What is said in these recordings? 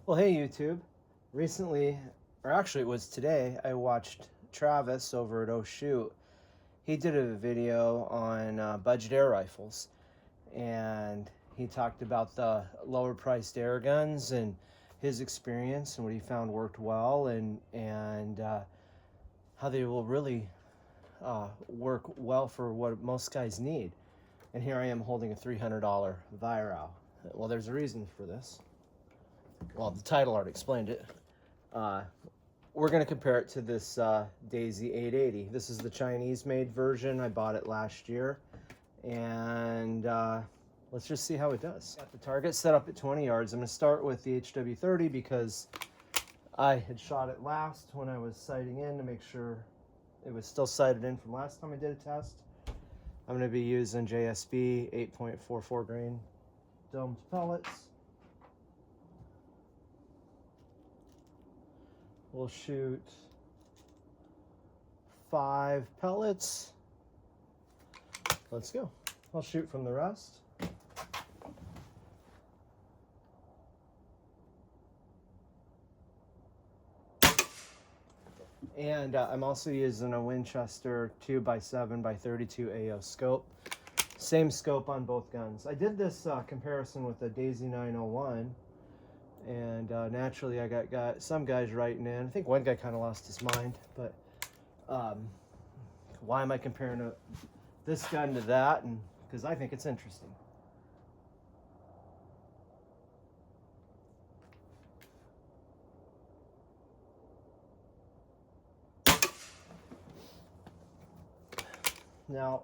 Well, hey YouTube. Recently, or actually it was today, I watched Travis over at Oh Shoot. He did a video on budget air rifles, and he talked about the lower priced air guns and his experience and what he found worked well, and how they will really work well for what most guys need. And here I am holding a $300 Weihrauch. Well, there's a reason for this. Well, the title already explained it. We're going to compare it to this Daisy 880. This is the Chinese-made version. I bought it last year, and let's just see how it does. Got the target set up at 20 yards. I'm going to start with the HW30 because I had shot it last when I was sighting in to make sure it was still sighted in from last time I did a test. I'm going to be using JSB 8.44 grain domed pellets. We'll shoot 5 pellets. Let's go. I'll shoot from the rest. And I'm also using a Winchester 2x7x32 AO scope. Same scope on both guns. I did this comparison with the Daisy 901. And naturally, I got some guys writing in. I think one guy kind of lost his mind, but why am I comparing this gun to that? And because I think it's interesting. Now,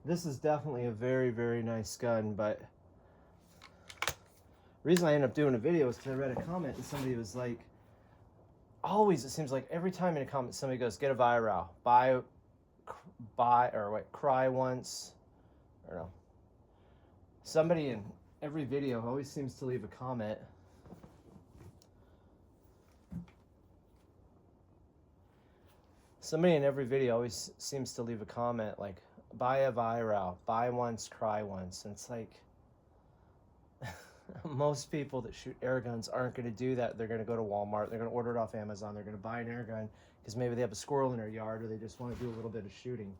this is definitely a very, very nice gun, but the reason I ended up doing a video is because I read a comment and somebody was like, always, it seems like every time in a comment somebody goes, get a Weihrauch, cry once, I don't know. Somebody in every video always seems to leave a comment. Somebody in every video always seems to leave a comment like, buy a Weihrauch, buy once, cry once. And it's like, most people that shoot air guns aren't going to do that. They're going to go to Walmart. They're going to order it off Amazon. They're going to buy an air gun because maybe they have a squirrel in their yard or they just want to do a little bit of shooting.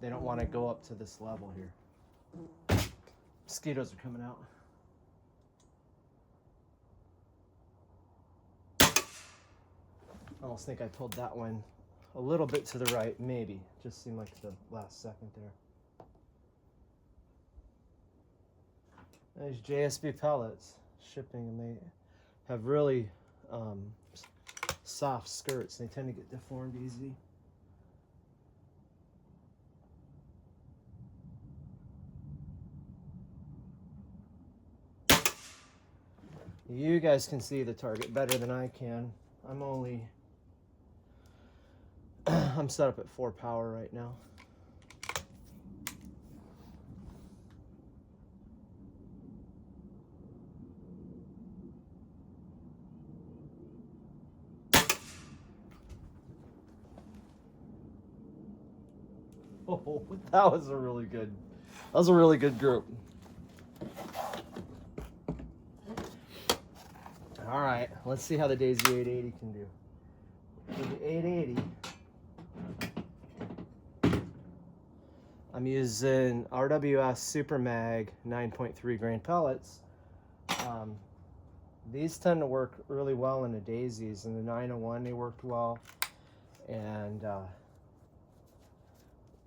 They don't want to go up to this level here. Mosquitoes are coming out. I almost think I pulled that one a little bit to the right, maybe. Just seemed like the last second there. These JSB pellets shipping, and they have really soft skirts. They tend to get deformed easy. You guys can see the target better than I can. I'm set up at 4 power right now. Oh, that was a really good group. All right, let's see how the Daisy 880 can do. For the 880, I'm using RWS Super Mag 9.3 grain pellets. These tend to work really well in the Daisies. In the 901, they worked well. And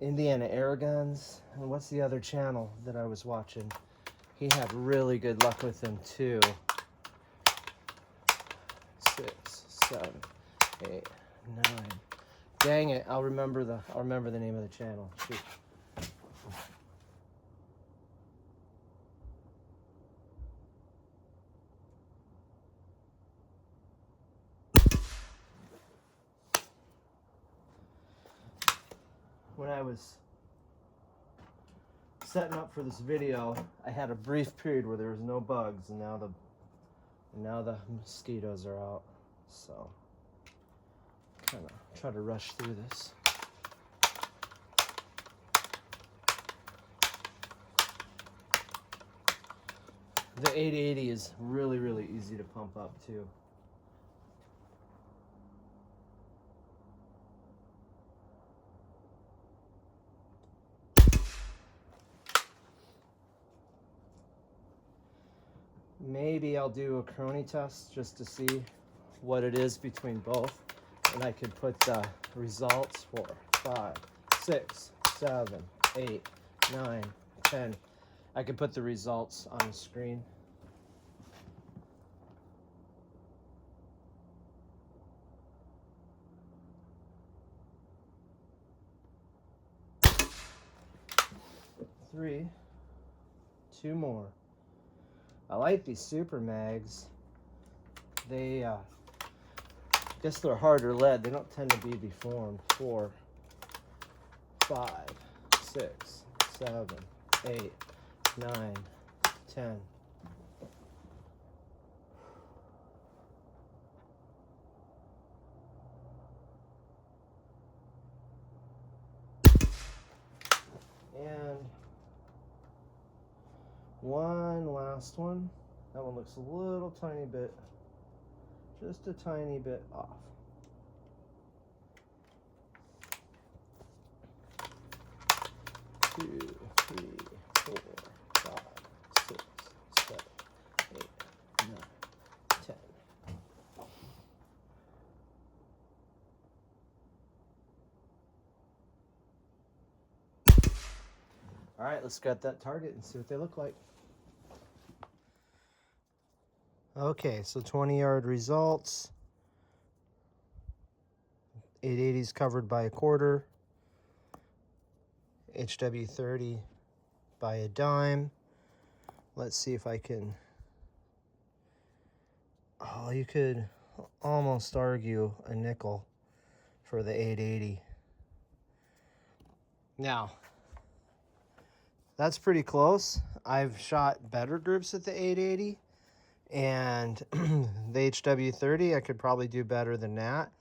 Indiana Air Guns, and what's the other channel that I was watching? He had really good luck with them too. 6, 7, 8, 9. Dang it! I'll remember the name of the channel. Shoot. When I was setting up for this video, I had a brief period where there was no bugs, and now the mosquitoes are out. So, kind of try to rush through this. The 880 is really, really easy to pump up too. Maybe I'll do a Chrony test just to see what it is between both. And I could put the results for 5, 6, 7, 8, 9, 10. I could put the results on the screen. Three, 2 more. I like these super mags. They, I guess they're harder lead. They don't tend to be deformed. 4, 5, 6, 7, 8, 9, 10. And one last one. That one looks a little tiny bit, just a tiny bit off. Two, 3, 4, 5, 6, 7, 8, 9, 10. All right, let's get that target and see what they look like. Okay, so 20-yard results. 880's covered by a quarter. HW30 by a dime. Let's see if I can... Oh, you could almost argue a nickel for the 880. Now, that's pretty close. I've shot better groups at the 880, and the HW30, I could probably do better than that.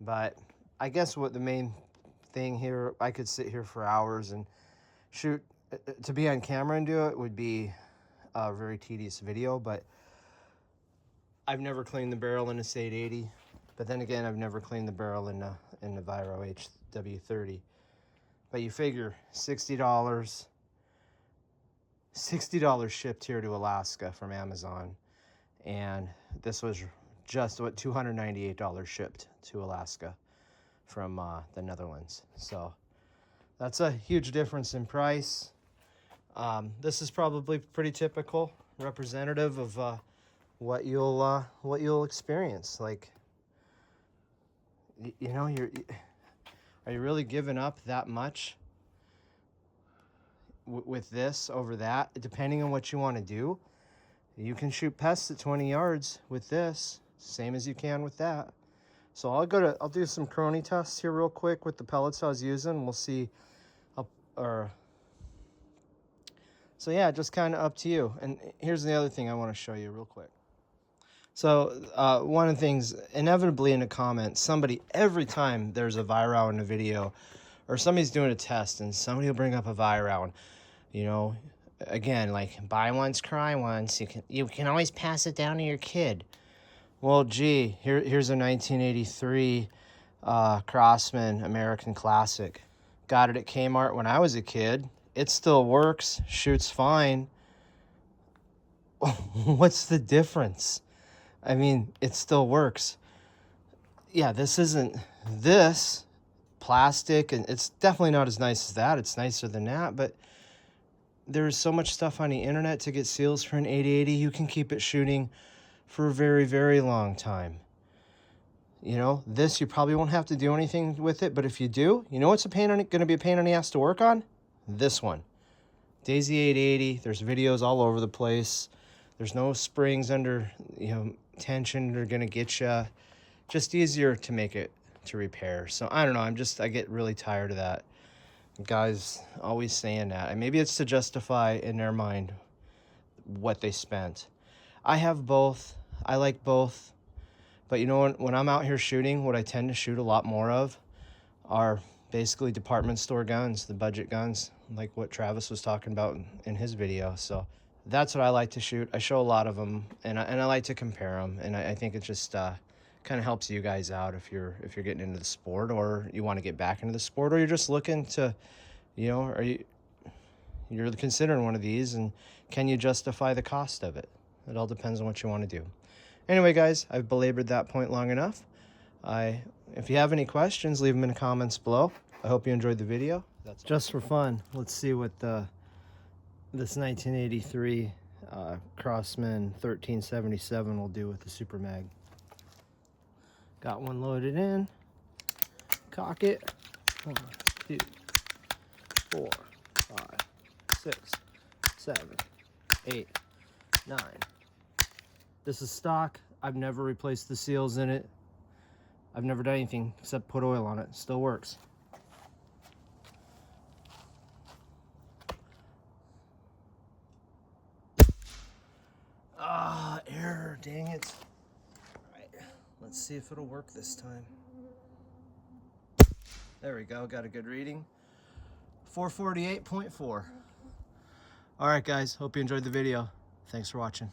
But I guess what the main thing here, I could sit here for hours and shoot. To be on camera and do it would be a very tedious video, but I've never cleaned the barrel in a 880. But then again, I've never cleaned the barrel in the Weihrauch HW30. But you figure $60 shipped here to Alaska from Amazon, and this was just what $298 shipped to Alaska from the Netherlands. So that's a huge difference in price. This is probably pretty typical, representative of what you'll experience. Like, you know, are you really giving up that much with this over that? Depending on what you want to do, you can shoot pests at 20 yards with this, same as you can with that. So I'll do some Chrony tests here real quick with the pellets I was using. We'll see, so yeah, just kind of up to you. And here's the other thing I want to show you real quick. So one of the things, inevitably in the comments, every time there's a Weihrauch in a video, or somebody's doing a test and somebody will bring up a Weihrauch, you know, again, like, buy once, cry once. You can always pass it down to your kid. Well, gee, here's a 1983 Craftsman American Classic. Got it at Kmart when I was a kid. It still works, shoots fine. What's the difference? I mean, it still works. Yeah, this isn't this plastic, and it's definitely not as nice as that. It's nicer than that, but there's so much stuff on the internet to get seals for an 880. You can keep it shooting for a very, very long time. You know, this, you probably won't have to do anything with it, but if you do, you know what's going to be a pain in the ass to work on? This one. Daisy 880, there's videos all over the place. There's no springs under, you know, tension that are going to get you. Just easier to make it to repair. So I don't know, I get really tired of that. Guys always saying that. And maybe it's to justify in their mind what they spent. I have both. I like both. But you know, when I'm out here shooting, what I tend to shoot a lot more of are basically department store guns, the budget guns, like what Travis was talking about in his video. So That's what I like to shoot. I show a lot of them, and I like to compare them, and I think it just kind of helps you guys out if you're getting into the sport, or you want to get back into the sport, or you're just looking to, you know, you're considering one of these, and can you justify the cost of it? It all depends on what you want to do. Anyway, guys, I've belabored that point long enough. If you have any questions, leave them in the comments below. I hope you enjoyed the video. That's just for fun. Let's see what this 1983 Crosman 1377 will do with the Super Mag. Got one loaded in. Cock it. 1, 2, 4, 5, 6, 7, 8, 9. This is stock. I've never replaced the seals in it. I've never done anything except put oil on it. Still works. Ah, error, dang it. Alright, let's see if it'll work this time. There we go, got a good reading. 448.4. Alright guys, hope you enjoyed the video. Thanks for watching.